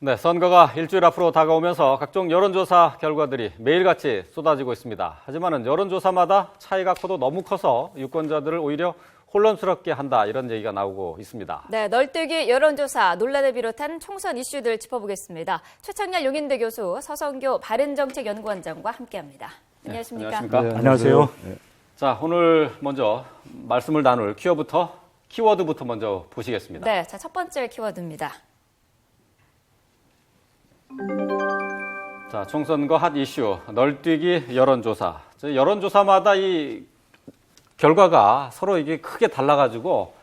네, 선거가 일주일 앞으로 다가오면서 각종 여론조사 결과들이 매일같이 쏟아지고 있습니다. 하지만 여론조사마다 차이가 커도 너무 커서 유권자들을 오히려 혼란스럽게 한다, 이런 얘기가 나오고 있습니다. 네, 널뛰기 여론조사 논란을 비롯한 총선 이슈들 짚어보겠습니다. 최창렬 용인대 교수, 서성교 바른정책연구원장과 함께합니다. 안녕하십니까? 네, 안녕하십니까? 네, 안녕하세요. 자, 오늘 먼저 말씀을 나눌 키워드부터 먼저 보시겠습니다. 네, 자, 첫 번째 키워드입니다. 자, 총선거 핫 이슈, 널뛰기 여론조사. 여론조사마다 이 결과가 서로 이게 크게 달라가지고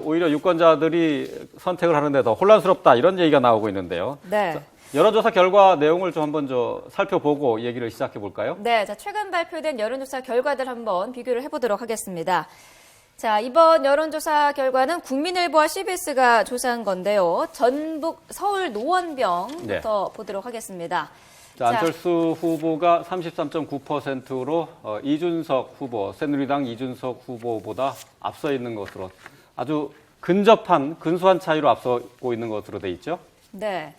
오히려 유권자들이 선택을 하는데 더 혼란스럽다, 이런 얘기가 나오고 있는데요. 네. 자, 여론조사 결과 내용을 좀 한번 살펴보고 얘기를 시작해 볼까요? 네, 자, 최근 발표된 여론조사 결과들 한번 비교를 해보도록 하겠습니다. 자, 이번 여론조사 결과는 국민일보와 CBS가 조사한 건데요. 전북 서울 노원병부터 보도록 하겠습니다. 자, 안철수 후보가 33.9%로 이준석 후보, 새누리당 이준석 후보보다 앞서 있는 것으로 아주 근소한 차이로 앞서고 있는 것으로 돼 있죠. 네.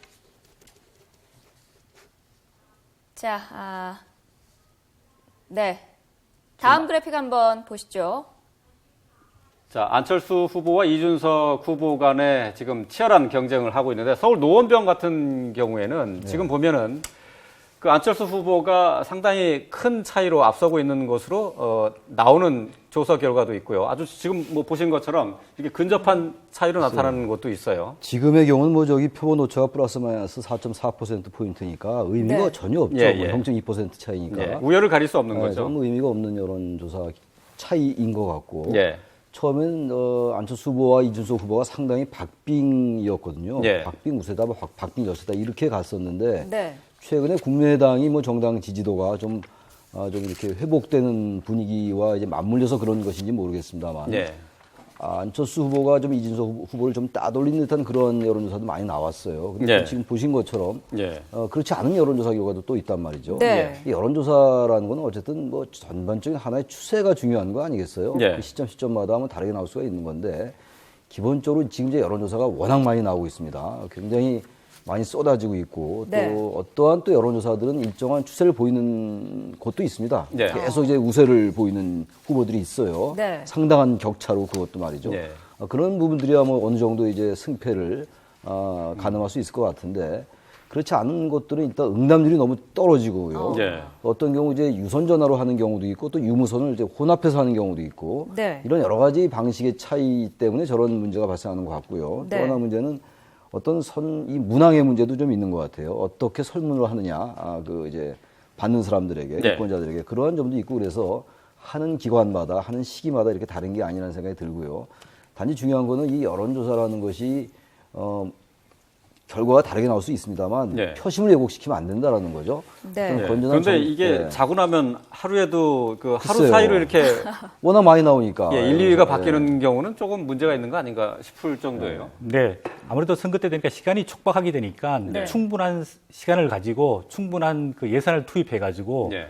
자, 네. 다음 그래픽 한번 보시죠. 자, 안철수 후보와 이준석 후보 간에 지금 치열한 경쟁을 하고 있는데, 서울 노원병 같은 경우에는 지금 보면은 그 안철수 후보가 상당히 큰 차이로 앞서고 있는 것으로 나오는 조사 결과도 있고요. 아주 지금 뭐 보신 것처럼 이렇게 근접한 차이로 나타나는 것도 있어요. 지금의 경우는 표본 오차가 플러스 마이너스 4.4%포인트니까 의미가 네. 전혀 없죠. 예, 예. 0.2% 차이니까. 예, 우열을 가릴 수 없는 네, 거죠. 전혀 의미가 없는 여론조사 차이인 것 같고. 예. 처음엔 안철수 후보와 이준석 후보가 상당히 박빙이었거든요. 예. 박빙 우세다, 박빙 여세다 이렇게 갔었는데 네. 최근에 국민의당이 정당 지지도가 좀 이렇게 회복되는 분위기와 이제 맞물려서 그런 것인지 모르겠습니다만 예. 안철수 후보가 이준석 후보를 좀 따돌린 듯한 그런 여론조사도 많이 나왔어요. 근데 예. 지금 보신 것처럼 예. 그렇지 않은 여론조사 결과도 또 있단 말이죠. 네. 이 여론조사라는 건 어쨌든 전반적인 하나의 추세가 중요한 거 아니겠어요? 예. 그 시점마다 하면 다르게 나올 수가 있는 건데 기본적으로 지금 이제 여론조사가 워낙 많이 나오고 있습니다. 굉장히 많이 쏟아지고 있고 네. 또 어떠한 또 여론조사들은 일정한 추세를 보이는 곳도 있습니다. 네. 계속 이제 우세를 보이는 후보들이 있어요. 네. 상당한 격차로 그것도 말이죠. 네. 그런 부분들이야 어느 정도 이제 승패를 가늠할 수 있을 것 같은데 그렇지 않은 것들은 일단 응답률이 너무 떨어지고요. 네. 어떤 경우 이제 유선 전화로 하는 경우도 있고 또 유무선을 이제 혼합해서 하는 경우도 있고 네. 이런 여러 가지 방식의 차이 때문에 저런 문제가 발생하는 것 같고요. 네. 또 하나 문제는 어떤 이 문항의 문제도 좀 있는 것 같아요. 어떻게 설문을 하느냐, 이제 받는 사람들에게, 네. 유권자들에게 그러한 점도 있고 그래서 하는 기관마다, 하는 시기마다 이렇게 다른 게 아니라는 생각이 들고요. 단지 중요한 거는 이 여론조사라는 것이 결과가 다르게 나올 수 있습니다만 네. 표심을 왜곡시키면 안 된다라는 거죠. 네. 좀 예. 건전한 그런데 이게 네. 자고 나면 하루에도 하루 글쎄요. 사이로 이렇게 워낙 많이 나오니까 1, 2위가 바뀌는 경우는 조금 문제가 있는 거 아닌가 싶을 정도예요. 네, 아무래도 선거 때 되니까 시간이 촉박하게 되니까 네. 충분한 시간을 가지고 충분한 그 예산을 투입해가지고 예.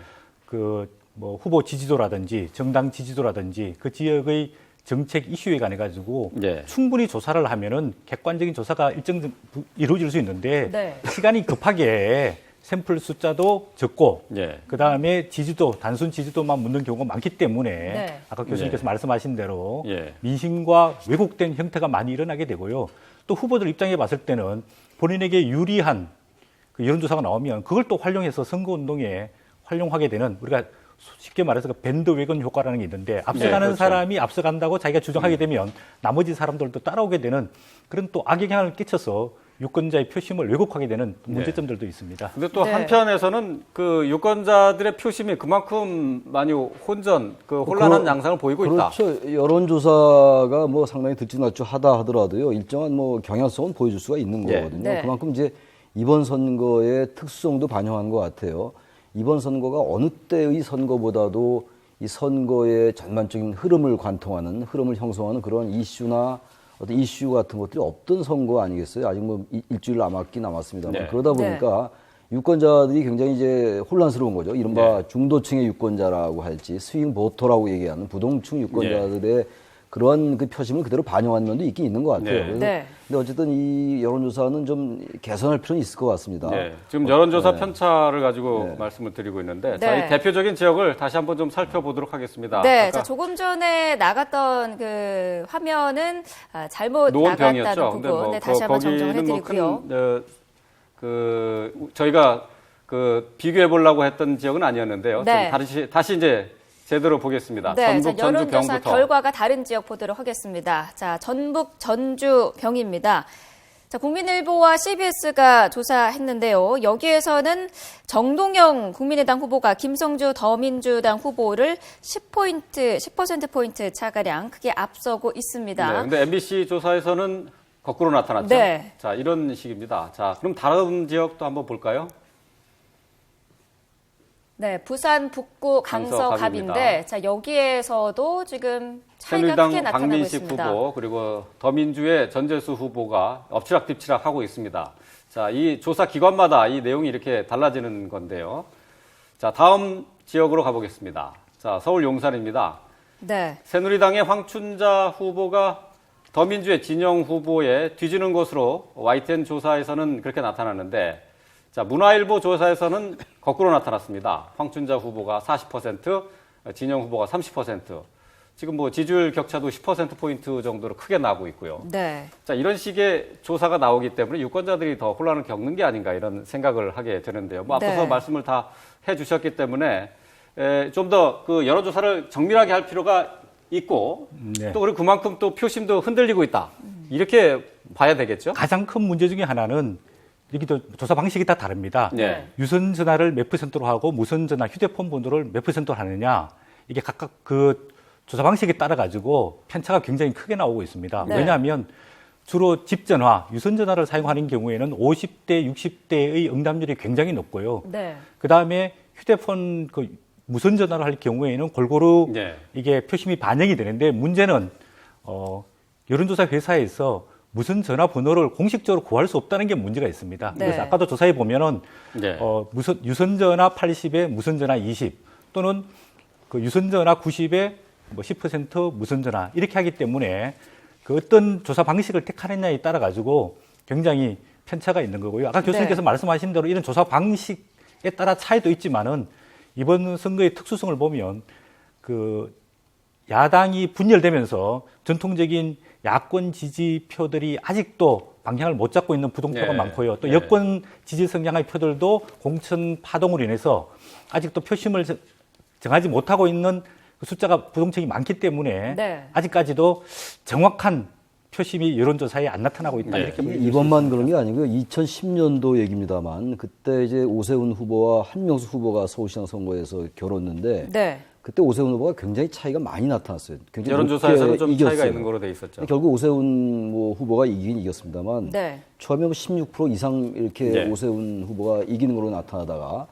후보 지지도라든지 정당 지지도라든지 그 지역의 정책 이슈에 관해 가지고 네. 충분히 조사를 하면은 객관적인 조사가 일정 이루어질 수 있는데 네. 시간이 급하게 샘플 숫자도 적고 예. 그 다음에 단순 지지도만 묻는 경우가 많기 때문에 네. 아까 교수님께서 말씀하신 대로 예. 민심과 왜곡된 형태가 많이 일어나게 되고요. 또 후보들 입장에 봤을 때는 본인에게 유리한 그 여론조사가 나오면 그걸 또 활용해서 선거운동에 활용하게 되는 우리가 쉽게 말해서 그 밴드웨건 효과라는 게 있는데 앞서가는 그렇죠. 사람이 앞서간다고 자기가 주장하게 되면 나머지 사람들도 따라오게 되는 그런 또 악영향을 끼쳐서 유권자의 표심을 왜곡하게 되는 문제점들도 있습니다. 근데 또 네. 한편에서는 그 유권자들의 표심이 그만큼 많이 혼란한 양상을 보이고 있다. 그렇죠. 여론조사가 상당히 들쭉날쭉하다 하더라도요. 일정한 경향성은 보여줄 수가 있는 예. 거거든요. 네. 그만큼 이제 이번 선거의 특수성도 반영한 것 같아요. 이번 선거가 어느 때의 선거보다도 이 선거의 전반적인 흐름을 관통하는, 흐름을 형성하는 그런 이슈나 어떤 이슈 같은 것들이 없던 선거 아니겠어요? 아직 일주일 남았습니다만. 네. 그러다 보니까 유권자들이 굉장히 이제 혼란스러운 거죠. 이른바 네. 중도층의 유권자라고 할지 스윙 보터라고 얘기하는 부동층 유권자들의 그런 그 표심을 그대로 반영하는 면도 있긴 있는 것 같아요. 네. 그래서 네. 근데 어쨌든 이 여론조사는 좀 개선할 필요는 있을 것 같습니다. 네, 지금 여론조사 네. 편차를 가지고 네. 말씀을 드리고 있는데, 네. 자, 이 대표적인 지역을 다시 한번 좀 살펴보도록 하겠습니다. 네, 아까 자, 조금 전에 나갔던 그 화면은 잘못 노원병이었죠. 나갔다는 근데 부분 뭐 네, 다시 한번 정정을 거기는 해드리고요. 저희가 비교해 보려고 했던 지역은 아니었는데요. 네. 다시 이제 제대로 보겠습니다. 네, 전북, 자, 전주, 여론조사 병부터. 결과가 다른 지역 보도록 하겠습니다. 자, 전북, 전주, 병입니다. 자, 국민일보와 CBS가 조사했는데요. 여기에서는 정동영 국민의당 후보가 김성주 더민주당 후보를 10%포인트 차가량 크게 앞서고 있습니다. 네, 근데 MBC 조사에서는 거꾸로 나타났죠. 네. 자, 이런 식입니다. 자, 그럼 다른 지역도 한번 볼까요? 네, 부산 북구 강서갑인데, 강서갑입니다. 자, 여기에서도 지금 차이가 새누리당 크게 나타나고 박민식 있습니다. 후보 그리고 더민주의 전재수 후보가 엎치락뒤치락 하고 있습니다. 자, 이 조사 기관마다 이 내용이 이렇게 달라지는 건데요. 자, 다음 지역으로 가보겠습니다. 자, 서울 용산입니다. 네, 새누리당의 황춘자 후보가 더민주의 진영 후보에 뒤지는 것으로 YTN 조사에서는 그렇게 나타났는데, 자, 문화일보 조사에서는 거꾸로 나타났습니다. 황춘자 후보가 40%, 진영 후보가 30%. 지금 뭐 지지율 격차도 10%포인트 정도로 크게 나고 있고요. 네, 자, 이런 식의 조사가 나오기 때문에 유권자들이 더 혼란을 겪는 게 아닌가 이런 생각을 하게 되는데요. 뭐 앞서서 네. 말씀을 다 해주셨기 때문에 좀 더 그 여론조사를 정밀하게 할 필요가 있고 네. 또 그리고 그만큼 또 표심도 흔들리고 있다. 이렇게 봐야 되겠죠? 가장 큰 문제 중에 하나는 이렇게 조사 방식이 다 다릅니다. 네. 유선 전화를 몇 %로 하고 무선 전화, 휴대폰 번호를 몇 %로 하느냐, 이게 각각 그 조사 방식에 따라 가지고 편차가 굉장히 크게 나오고 있습니다. 네. 왜냐하면 주로 집 전화, 유선 전화를 사용하는 경우에는 50대, 60대의 응답률이 굉장히 높고요. 네, 그 다음에 휴대폰 무선 전화를 할 경우에는 골고루 네. 이게 표심이 반영이 되는데, 문제는 여론조사 회사에서 무선 전화 번호를 공식적으로 구할 수 없다는 게 문제가 있습니다. 네. 그래서 아까도 조사해 보면은 네. 유선 전화 80에 무선 전화 20 또는 그 유선 전화 90에 뭐 10% 무선 전화 이렇게 하기 때문에 그 어떤 조사 방식을 택하느냐에 따라 가지고 굉장히 편차가 있는 거고요. 아까 교수님께서 네. 말씀하신 대로 이런 조사 방식에 따라 차이도 있지만은 이번 선거의 특수성을 보면 그 야당이 분열되면서 전통적인 야권 지지표들이 아직도 방향을 못 잡고 있는 부동표가 네. 많고요. 또 네. 여권 지지 성향의 표들도 공천 파동으로 인해서 아직도 표심을 정하지 못하고 있는 그 숫자가 부동층이 많기 때문에 네. 아직까지도 정확한 표심이 여론조사에 안 나타나고 있다. 네. 이렇게 보여질 수 이번만 있습니다. 그런 게 아니고요. 2010년도 얘기입니다만 그때 이제 오세훈 후보와 한명수 후보가 서울시장 선거에서 겨뤘는데 네, 그때 오세훈 후보가 굉장히 차이가 많이 나타났어요. 굉장히 여론조사에서는 높게 좀 이겼어요. 차이가 있는 거로 돼 있었죠. 결국 오세훈 후보가 이기긴 이겼습니다만 네. 처음에 뭐 16% 이상 이렇게 네. 오세훈 후보가 이기는 걸로 나타나다가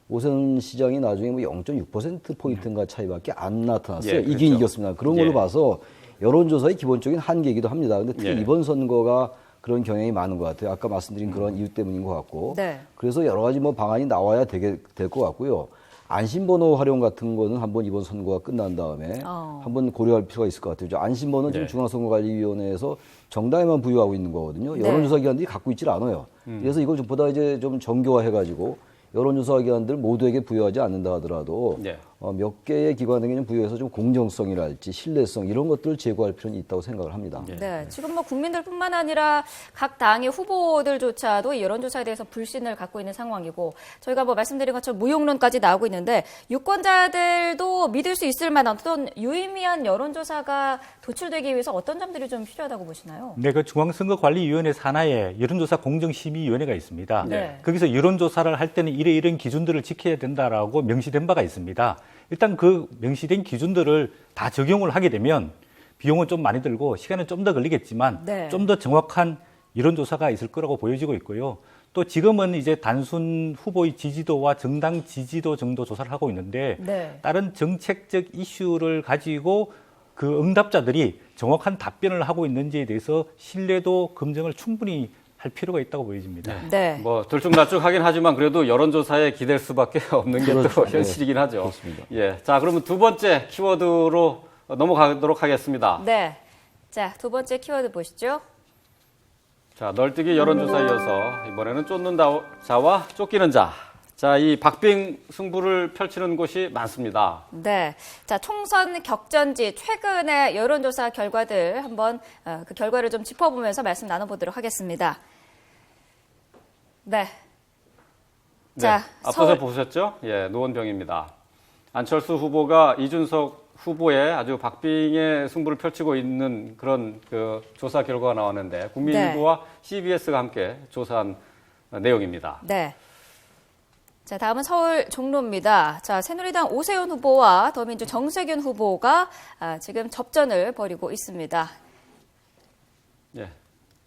오세훈 시장이 나중에 뭐 0.6%포인트인가 차이밖에 안 나타났어요. 예, 이긴 그렇죠. 이겼습니다. 그런 걸로 예. 봐서 여론조사의 기본적인 한계이기도 합니다. 근데 특히 예. 이번 선거가 그런 경향이 많은 것 같아요. 아까 말씀드린 그런 이유 때문인 것 같고. 네. 그래서 여러 가지 뭐 방안이 나와야 될 것 같고요. 안심번호 활용 같은 거는 한번 이번 선거가 끝난 다음에 한번 고려할 필요가 있을 것 같아요. 안심번호는 지금 네. 중앙선거관리위원회에서 정당에만 부여하고 있는 거거든요. 네. 여론조사 기관들이 갖고 있질 않아요. 그래서 이걸 좀 보다 이제 좀 정교화해가지고 여론조사 기관들 모두에게 부여하지 않는다 하더라도 네. 몇 개의 기관에게 좀 부여해서 좀 공정성이랄지 신뢰성 이런 것들을 제고할 필요는 있다고 생각을 합니다. 네, 지금 뭐 국민들뿐만 아니라 각 당의 후보들조차도 이 여론조사에 대해서 불신을 갖고 있는 상황이고 저희가 뭐 말씀드린 것처럼 무용론까지 나오고 있는데 유권자들도 믿을 수 있을 만한 어떤 유의미한 여론조사가 도출되기 위해서 어떤 점들이 좀 필요하다고 보시나요? 네, 그 중앙선거관리위원회 산하에 여론조사 공정심의위원회가 있습니다. 네. 거기서 여론조사를 할 때는 이런 기준들을 지켜야 된다라고 명시된 바가 있습니다. 일단 그 명시된 기준들을 다 적용을 하게 되면 비용은 좀 많이 들고 시간은 좀 더 걸리겠지만 네. 좀 더 정확한 여론조사가 있을 거라고 보여지고 있고요. 또 지금은 이제 단순 후보의 지지도와 정당 지지도 정도 조사를 하고 있는데 네. 다른 정책적 이슈를 가지고 그 응답자들이 정확한 답변을 하고 있는지에 대해서 신뢰도 검증을 충분히 할 필요가 있다고 보여집니다. 네. 뭐 들쭉날쭉하긴 하지만 그래도 여론조사에 기댈 수밖에 없는 게 또 그렇죠. 현실이긴 하죠. 그렇습니다. 예, 자 그러면 두 번째 키워드로 넘어가도록 하겠습니다. 네. 자, 두 번째 키워드 보시죠. 자, 널뛰기 여론조사에 이어서 이번에는 쫓는 자와 쫓기는 자. 자, 이 박빙 승부를 펼치는 곳이 많습니다. 네. 자, 총선 격전지 최근의 여론조사 결과들 한번 그 결과를 좀 짚어보면서 말씀 나눠보도록 하겠습니다. 네. 자, 앞서서 서울. 보셨죠? 예, 노원병입니다. 안철수 후보가 이준석 후보의 아주 박빙의 승부를 펼치고 있는 그런 그 조사 결과가 나왔는데 국민일보와 CBS가 함께 조사한 내용입니다. 네. 자, 다음은 서울 종로입니다. 자, 새누리당 오세훈 후보와 더민주 정세균 후보가 지금 접전을 벌이고 있습니다. 예,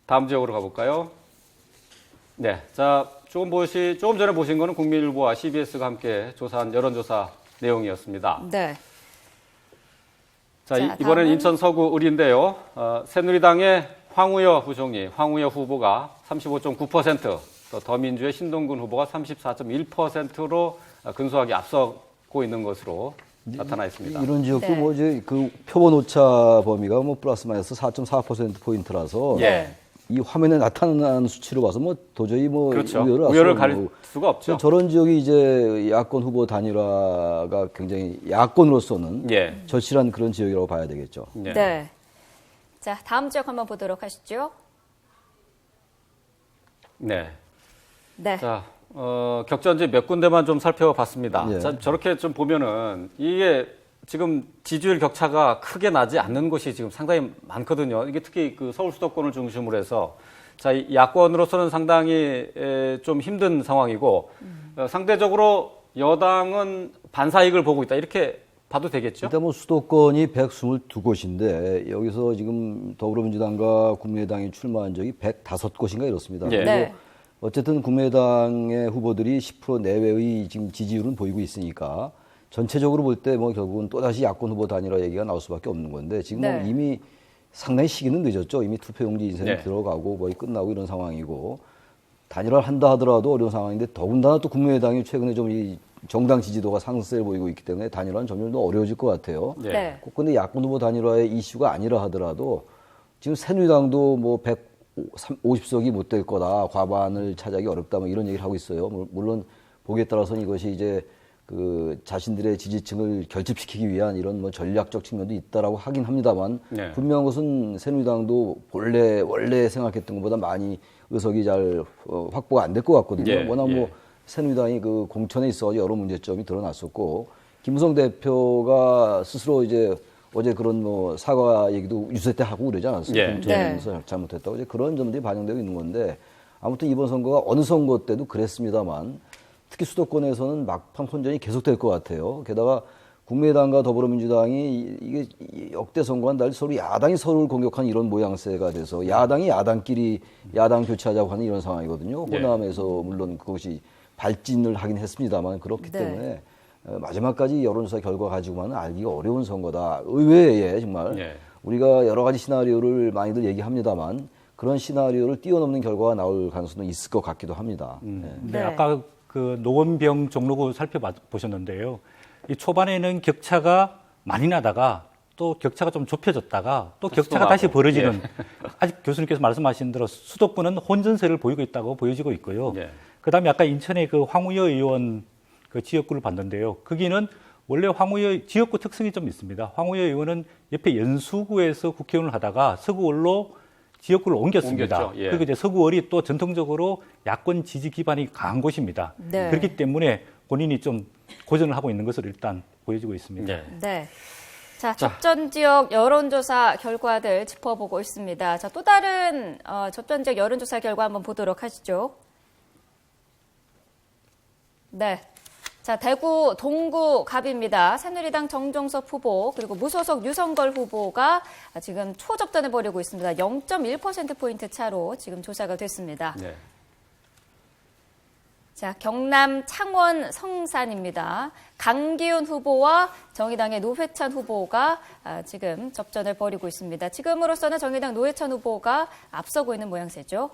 다음 지역으로 가볼까요? 네, 자, 조금 전에 보신 거는 국민일보와 CBS가 함께 조사한 여론조사 내용이었습니다. 네. 자, 자, 이번엔 다음은- 인천 서구 을인데요. 새누리당의 황우여 부총리, 황우여 후보가 35.9%, 또 더민주의 신동근 후보가 34.1%로 근소하게 앞서고 있는 것으로 나타나 있습니다. 이런 지역도 네. 뭐 이제 그 표본 오차 범위가 뭐 플러스 마이너스 4.4% 포인트라서 예. 이 화면에 나타난 수치로 봐서 뭐 도저히 뭐 그렇죠. 우열을 할 우열을 수 가릴 없고 수가 없죠. 저런 지역이 이제 야권 후보 단일화가 굉장히 야권으로서는 예. 절실한 그런 지역이라고 봐야 되겠죠. 예. 네. 자, 다음 지역 한번 보도록 하시죠. 네. 네. 자, 격전지 몇 군데만 좀 살펴봤습니다. 예. 자, 저렇게 좀 보면은 이게 지금 지지율 격차가 크게 나지 않는 곳이 지금 상당히 많거든요. 이게 특히 그 서울 수도권을 중심으로 해서 자, 이 야권으로서는 상당히 좀 힘든 상황이고 상대적으로 여당은 반사이익을 보고 있다. 이렇게 봐도 되겠죠? 일단 뭐 수도권이 122곳인데 여기서 지금 더불어민주당과 국민의당이 출마한 적이 105곳인가 이렇습니다. 예. 그리고 네. 어쨌든 국민의당의 후보들이 10% 내외의 지금 지지율은 보이고 있으니까 전체적으로 볼 때 뭐 결국은 또다시 야권 후보 단일화 얘기가 나올 수밖에 없는 건데 지금 뭐 네. 이미 상당히 시기는 늦었죠. 이미 투표용지 인쇄는 네. 들어가고 거의 끝나고 이런 상황이고 단일화를 한다 하더라도 어려운 상황인데 더군다나 또 국민의당이 최근에 좀 이 정당 지지도가 상승세를 보이고 있기 때문에 단일화는 점점 더 어려워질 것 같아요. 예. 네. 꼭 근데 야권 후보 단일화의 이슈가 아니라 하더라도 지금 새누리당도 뭐 150석이 못 될 거다, 과반을 차지하기 어렵다, 뭐 이런 얘기를 하고 있어요. 물론 보기에 따라서는 이것이 이제 그 자신들의 지지층을 결집시키기 위한 이런 뭐 전략적 측면도 있다라고 하긴 합니다만 네. 분명한 것은 새누리당도 원래 생각했던 것보다 많이 의석이 잘 확보가 안 될 것 같거든요. 예, 워낙 뭐 예. 새누리당이 그 공천에 있어 여러 문제점이 드러났었고 김무성 대표가 스스로 이제 어제 그런 뭐 사과 얘기도 유세 때 하고 그러지 않았어요? 예. 공천에서 잘못했다고 이제 그런 점들이 반영되고 있는 건데 아무튼 이번 선거가 어느 선거 때도 그랬습니다만 특히 수도권에서는 막판 혼전이 계속될 것 같아요. 게다가 국민의당과 더불어민주당이 이게 역대 선거와는 달리 서로 야당이 서로를 공격하는 이런 모양새가 돼서 야당이 야당끼리 야당 교체하자고 하는 이런 상황이거든요. 네. 호남에서 물론 그것이 발진을 하긴 했습니다만 그렇기 네. 때문에 마지막까지 여론조사 결과 가지고만은 알기가 어려운 선거다. 의외에 정말 네. 우리가 여러 가지 시나리오를 많이들 얘기합니다만 그런 시나리오를 뛰어넘는 결과가 나올 가능성도 있을 것 같기도 합니다. 네. 네. 아까 그 노원병 종로구 살펴보셨는데요. 이 초반에는 격차가 많이 나다가 또 격차가 좀 좁혀졌다가 또 격차가 나고. 다시 벌어지는 예. 아직 교수님께서 말씀하신 대로 수도권은 혼전세를 보이고 있다고 보여지고 있고요. 예. 그다음에 아까 인천의 그 황우여 의원 그 지역구를 봤는데요. 거기는 원래 황우여 지역구 특성이 좀 있습니다. 황우여 의원은 옆에 연수구에서 국회의원을 하다가 서구월로 지역구를 옮겼습니다. 옮겼죠. 예. 그리고 이제 서구월이 또 전통적으로 야권 지지 기반이 강한 곳입니다. 네. 그렇기 때문에 본인이 좀 고전을 하고 있는 것을 일단 보여주고 있습니다. 네. 네. 자, 접전 지역 여론조사 결과들 짚어보고 있습니다. 자, 또 다른 접전 지역 여론조사 결과 한번 보도록 하시죠. 네. 자, 대구 동구 갑입니다. 새누리당 정종섭 후보 그리고 무소속 유성걸 후보가 지금 초접전을 벌이고 있습니다. 0.1%포인트 차로 지금 조사가 됐습니다. 네. 자, 경남 창원 성산입니다. 강기훈 후보와 정의당의 노회찬 후보가 지금 접전을 벌이고 있습니다. 지금으로서는 정의당 노회찬 후보가 앞서고 있는 모양새죠.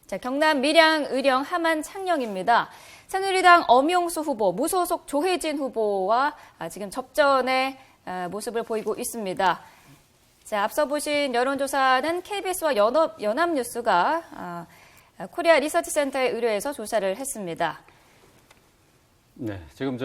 자, 경남 밀양, 의령, 함안, 창녕입니다. 새누리당 엄용수 후보, 무소속 조혜진 후보와 지금 접전의 모습을 보이고 있습니다. 자, 앞서 보신 여론조사는 KBS와 연합뉴스가 코리아 리서치 센터에 의뢰해서 조사를 했습니다. 네, 지금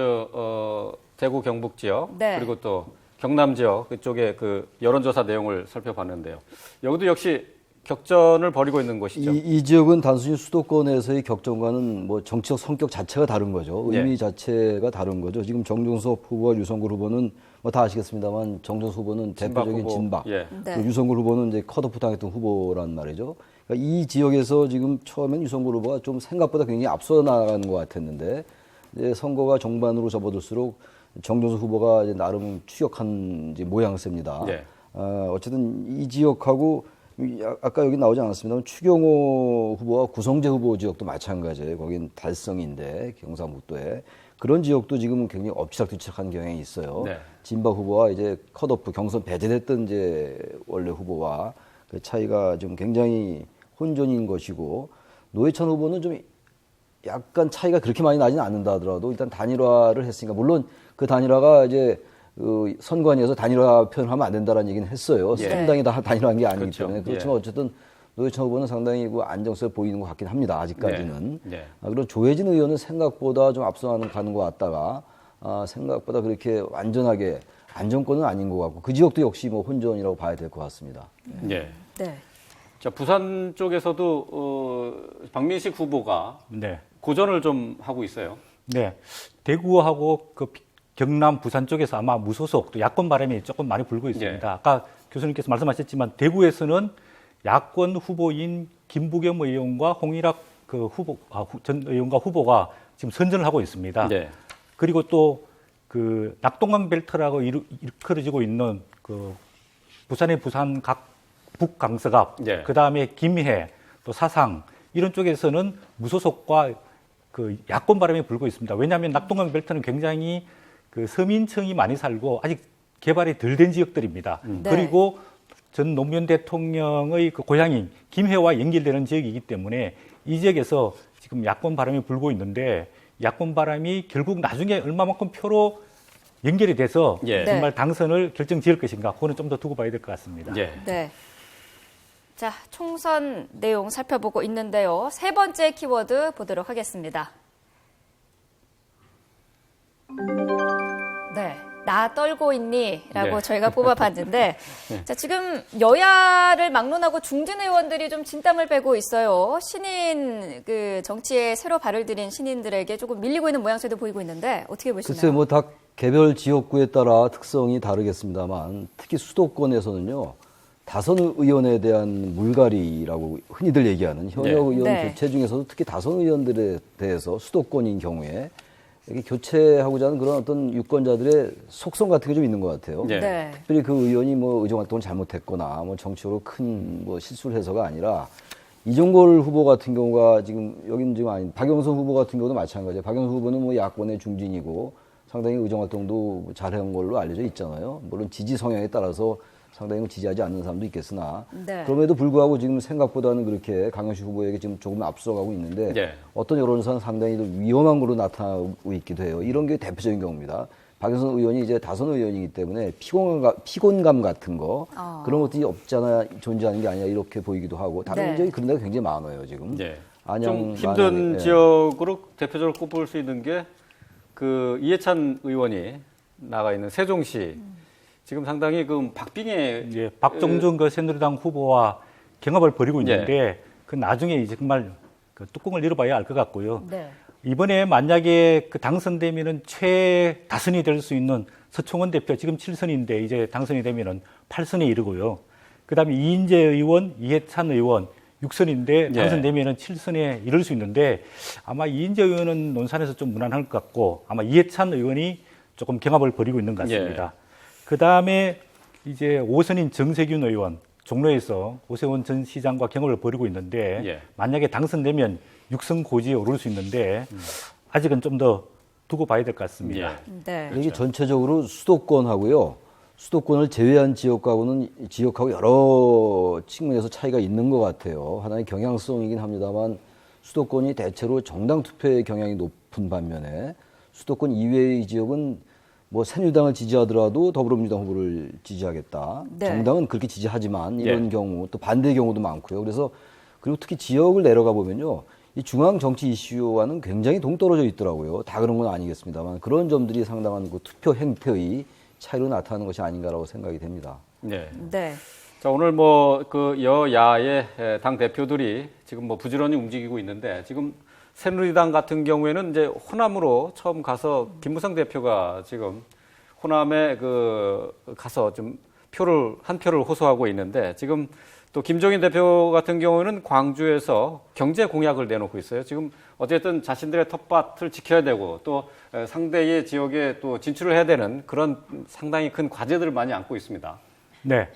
대구 경북 지역 네. 그리고 또 경남 지역 그쪽에 그 여론조사 내용을 살펴봤는데요. 여기도 역시 격전을 벌이고 있는 곳이죠. 이 지역은 단순히 수도권에서의 격전과는 뭐 정치적 성격 자체가 다른 거죠. 의미 네. 자체가 다른 거죠. 지금 정종섭 후보와 유성굴 후보는 뭐 다 아시겠습니다만 정종섭 후보는 대표적인 후보. 진박, 예. 네. 그 유성굴 후보는 이제 컷오프 당했던 후보란 말이죠. 그러니까 이 지역에서 지금 처음엔 유성굴 후보가 좀 생각보다 굉장히 앞서 나가는 것 같았는데 이제 선거가 종반으로 접어들수록 정종섭 후보가 이제 나름 추격한 이제 모양새입니다. 네. 어쨌든 이 지역하고 아까 여기 나오지 않았습니다만 추경호 후보와 구성재 후보 지역도 마찬가지예요. 거긴 달성인데 경상북도에 그런 지역도 지금 굉장히 엎치락뒤치락한 경향이 있어요. 네. 진박 후보와 이제 컷오프 경선 배제됐던 이제 원래 후보와 그 차이가 좀 굉장히 혼전인 것이고 노회찬 후보는 좀 약간 차이가 그렇게 많이 나지는 않는다 하더라도 일단 단일화를 했으니까 물론 그 단일화가 이제 그 선관위에서 단일화 표현을 하면 안 된다라는 얘기는 했어요. 예. 상당히 다 단일화한 게 아니기 그렇죠. 때문에 그렇지만 어쨌든 노회찬 후보는 상당히 그 안정성을 보이는 것 같긴 합니다. 아직까지는. 네. 네. 그리고 조혜진 의원은 생각보다 좀 앞서가는 것 같다가 생각보다 그렇게 완전하게 안정권은 아닌 것 같고 그 지역도 역시 뭐 혼전이라고 봐야 될 것 같습니다. 네. 네. 자, 부산 쪽에서도 박민식 후보가 네. 고전을 좀 하고 있어요. 네. 대구하고 그 경남, 부산 쪽에서 아마 무소속 또 야권 바람이 조금 많이 불고 있습니다. 예. 아까 교수님께서 말씀하셨지만 대구에서는 야권 후보인 김부겸 의원과 홍일학 그 후보 전 의원과 후보가 지금 선전을 하고 있습니다. 네. 그리고 또 그 낙동강 벨트라고 일컬어지고 있는 그 부산의 부산 각 북강서갑, 네. 그 다음에 김해, 또 사상 이런 쪽에서는 무소속과 그 야권 바람이 불고 있습니다. 왜냐하면 낙동강 벨트는 굉장히 그 서민층이 많이 살고 아직 개발이 덜 된 지역들입니다. 네. 그리고 전 노무현 대통령의 그 고향인 김해와 연결되는 지역이기 때문에 이 지역에서 지금 야권 바람이 불고 있는데 야권 바람이 결국 나중에 얼마만큼 표로 연결이 돼서 예. 정말 당선을 결정지을 것인가 그거는 좀 더 두고 봐야 될 것 같습니다. 예. 네. 자, 총선 내용 살펴보고 있는데요. 세 번째 키워드 보도록 하겠습니다. 네. 나 떨고 있니? 라고 네. 저희가 뽑아봤는데, 자, 지금 여야를 막론하고 중진 의원들이 좀 진땀을 빼고 있어요. 신인, 그, 정치에 새로 발을 들인 신인들에게 조금 밀리고 있는 모양새도 보이고 있는데, 어떻게 보시나요? 글쎄 뭐 다 개별 지역구에 따라 특성이 다르겠습니다만 특히 수도권에서는요. 다선 의원에 대한 물갈이라고 흔히들 얘기하는 현역 네. 의원 네. 교체 중에서도 특히 다선 의원들에 대해서 수도권인 경우에 이렇게 교체하고자 하는 그런 어떤 유권자들의 속성 같은 게 좀 있는 것 같아요. 네. 네. 특별히 그 의원이 뭐 의정 활동을 잘못했거나 뭐 정치적으로 큰 뭐 실수를 해서가 아니라 이종걸 후보 같은 경우가 지금 여기는 지금 아닌 박영선 후보 같은 경우도 마찬가지예요. 박영선 후보는 뭐 야권의 중진이고 상당히 의정 활동도 잘한 걸로 알려져 있잖아요. 물론 지지 성향에 따라서 상당히 지지하지 않는 사람도 있겠으나 네. 그럼에도 불구하고 지금 생각보다는 그렇게 강효시 후보에게 지금 조금 앞서가고 있는데 네. 어떤 여론조사는 상당히 위험한 걸로 나타나고 있기도 해요. 이런 게 대표적인 경우입니다. 박영선 의원이 이제 다선 의원이기 때문에 피곤감 같은 거 그런 것들이 없잖아 존재하는 게 아니라 이렇게 보이기도 하고 다른 네. 지역이 그런 데가 굉장히 많아요 지금. 네. 안양, 좀 힘든 안양에, 예. 지역으로 대표적으로 꼽을 수 있는 게 그 이해찬 의원이 나가 있는 세종시 지금 상당히 그 박빙의 이제 박종준 그 새누리당 후보와 경합을 벌이고 있는데 그 나중에 이제 정말 그 뚜껑을 열어봐야 알 것 같고요. 네. 이번에 만약에 그 당선되면은 최다선이 될 수 있는 서청원 대표 지금 7선인데 이제 당선이 되면은 8선에 이르고요. 그다음에 이인재 의원, 이해찬 의원 6선인데 당선되면은 7선에 이를 수 있는데 아마 이인재 의원은 논산에서 좀 무난할 것 같고 아마 이해찬 의원이 조금 경합을 벌이고 있는 것 같습니다. 그다음에 이제 5선인 정세균 의원 종로에서 오세훈 전 시장과 경합을 벌이고 있는데 만약에 당선되면 6선 고지에 오를 수 있는데 아직은 좀 더 두고 봐야 될 것 같습니다. 네. 이게 전체적으로 수도권하고요. 수도권을 제외한 지역하고 여러 측면에서 차이가 있는 것 같아요. 하나의 경향성이긴 합니다만 수도권이 대체로 정당 투표의 경향이 높은 반면에 수도권 이외의 지역은 뭐 새누리당을 지지하더라도 더불어민주당 후보를 지지하겠다. 네. 정당은 그렇게 지지하지만 이런 경우 또 반대의 경우도 많고요. 그래서 그리고 특히 지역을 내려가 보면요. 이 중앙 정치 이슈와는 굉장히 동떨어져 있더라고요. 다 그런 건 아니겠습니다만 그런 점들이 상당한 그 투표 행태의 차이로 나타나는 것이 아닌가라고 생각이 됩니다. 네. 네. 자, 오늘 뭐 그 여야의 당 대표들이 지금 뭐 부지런히 움직이고 있는데 지금 새누리당 같은 경우에는 이제 호남으로 처음 가서 김무성 대표가 지금 호남에 가서 좀 한 표를 호소하고 있는데 지금 또 김종인 대표 같은 경우는 광주에서 경제 공약을 내놓고 있어요. 지금 어쨌든 자신들의 텃밭을 지켜야 되고 또 상대의 지역에 또 진출을 해야 되는 그런 상당히 큰 과제들을 많이 안고 있습니다. 네.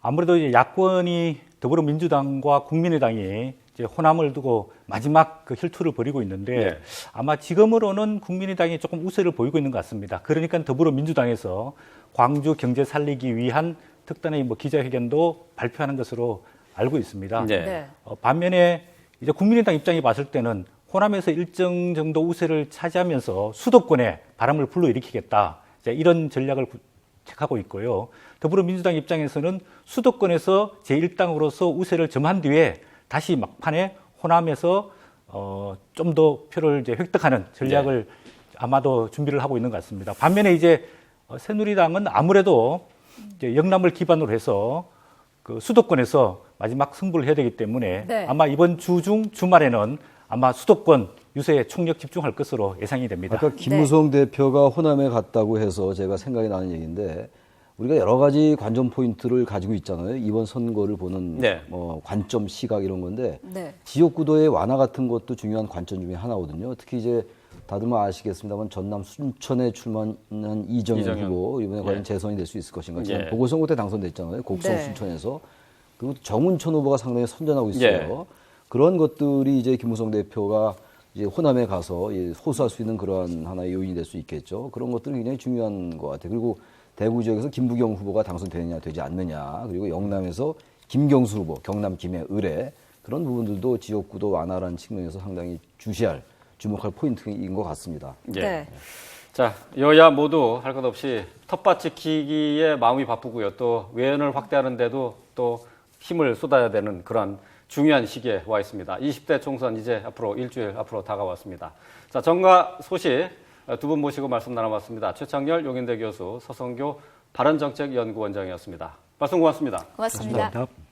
아무래도 이제 야권이 더불어민주당과 국민의당이 이제 호남을 두고 마지막 그 혈투를 벌이고 있는데 네. 아마 지금으로는 국민의당이 조금 우세를 보이고 있는 것 같습니다. 그러니까 더불어민주당에서 광주 경제 살리기 위한 특단의 뭐 기자회견도 발표하는 것으로 알고 있습니다. 네. 네. 반면에 이제 국민의당 입장이 봤을 때는 호남에서 일정 정도 우세를 차지하면서 수도권에 바람을 불러일으키겠다. 이제 이런 전략을 택하고 있고요. 더불어민주당 입장에서는 수도권에서 제1당으로서 우세를 점한 뒤에 다시 막판에 호남에서 좀 더 표를 이제 획득하는 전략을 아마도 준비를 하고 있는 것 같습니다. 반면에 이제 새누리당은 아무래도 이제 영남을 기반으로 해서 그 수도권에서 마지막 승부를 해야 되기 때문에 네. 아마 이번 주 중 주말에는 아마 수도권 유세에 총력 집중할 것으로 예상이 됩니다. 아까 김무성 대표가 호남에 갔다고 해서 제가 생각이 나는 얘기인데 우리가 여러 가지 관전 포인트를 가지고 있잖아요. 이번 선거를 보는 네. 뭐 관점, 시각 이런 건데 네. 지역구도의 완화 같은 것도 중요한 관점 중에 하나거든요. 특히 이제 다들 뭐 아시겠습니다만 전남 순천에 출마한 이정현 후보 이번에 과연 재선이 될 수 있을 것인가. 지금 보궐선거 때 당선됐잖아요. 곡성 네. 순천에서. 그리고 정운천 후보가 상당히 선전하고 있어요. 그런 것들이 이제 김무성 대표가 이제 호남에 가서 호소할 수 있는 그런 하나의 요인이 될 수 있겠죠. 그런 것들이 굉장히 중요한 것 같아요. 그리고 대구 지역에서 김부경 후보가 당선되느냐 되지 않느냐, 그리고 영남에서 김경수 후보, 경남 김해, 의뢰 그런 부분들도 지역구도 완화라는 측면에서 상당히 주목할 포인트인 것 같습니다. 예. 네. 자, 여야 모두 할 것 없이 텃밭 지키기에 마음이 바쁘고요. 또 외연을 확대하는데도 또 힘을 쏟아야 되는 그런 중요한 시기에 와 있습니다. 20대 총선 이제 앞으로 일주일 앞으로 다가왔습니다. 자, 정가 소식 두 분 모시고 말씀 나눠봤습니다. 최창렬 용인대 교수, 서성교 바른정책연구원장이었습니다. 말씀 고맙습니다. 고맙습니다. 감사합니다.